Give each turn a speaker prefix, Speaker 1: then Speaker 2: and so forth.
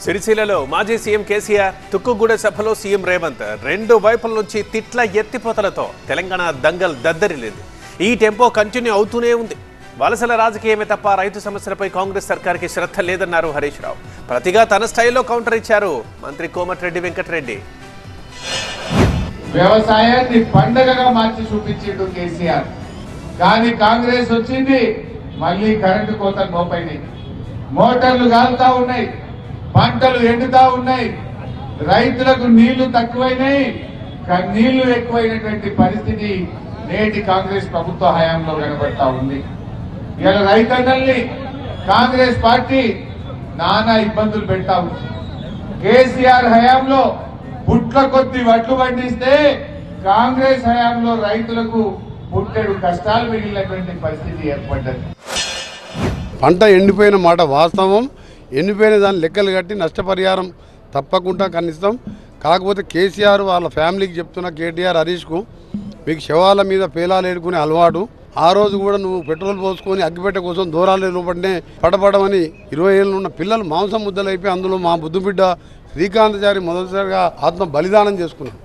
Speaker 1: సిరిసిల్లలో మాజీ సీఎం కేసీఆర్, తుక్కుగూడ సభలో సీఎం రేవంత్ రెండు వైపుల నుంచి తిట్ల ఎత్తిపోతలతో తెలంగాణ దంగల్ దద్దరిల్లింది. ఈ టెంపో కంటిన్యూ అవుతూనే ఉంది. వలసల రాజకీయమే తప్ప రైతు సమస్యలపై కాంగ్రెస్ సర్కార్కి శ్రద్ధ లేదన్నారు హరీష్ రావు. ప్రతిగా తన స్టైల్లో కౌంటర్ ఇచ్చారు మంత్రి కోమటిరెడ్డి వెంకటరెడ్డి.
Speaker 2: వ్యవసాయాన్ని పండగగా మార్చి చూపించిండు కేసీఆర్. కానీ కాంగ్రెస్ వచ్చింది, మళ్ళీ కరెంటు కోత మోపైనాయి, మోటార్లు కాలుతా ఉన్నాయి, పంటలు ఎండుతా ఉన్నాయి, రైతులకు నీళ్లు తక్కువైనాయి, నీళ్లు ఎక్కువైనటువంటి పరిస్థితి నేటి కాంగ్రెస్ ప్రభుత్వ హయాంలో కనబడతా ఉంది. ఇలా రైతన్నల్ని కాంగ్రెస్ పార్టీ నానా ఇబ్బందులు పెడతా ఉంది. కేసీఆర్ హయాంలో పుట్ల కొద్ది వడ్లు పండిస్తే కాంగ్రెస్ హయాంలో రైతులకు పుట్టెడు కష్టాలు మిగిలినటువంటి పరిస్థితి ఏర్పడ్డది.
Speaker 3: పంట ఎండిపోయిన మాట వాస్తవం. ఎండిపోయిన దాన్ని లెక్కలు కట్టి నష్టపరిహారం తప్పకుండా కనిస్తాం. కాకపోతే కేసీఆర్ వాళ్ళ ఫ్యామిలీకి చెప్తున్న కేటీఆర్ హరీష్కు, మీకు శవాల మీద పేలాలు ఏడుకునే అలవాటు. ఆ రోజు కూడా నువ్వు పెట్రోల్ పోసుకొని అగ్గిపెట్ట కోసం దూరాలు లోపడినే పడపడమని 20 ఏళ్ళు ఉన్న పిల్లలు మాంసం ముద్దలైపోయి అందులో మా బుద్ధుబిడ్డ శ్రీకాంత్ చారి మొదటిసారిగా ఆత్మ బలిదానం చేసుకున్నాం.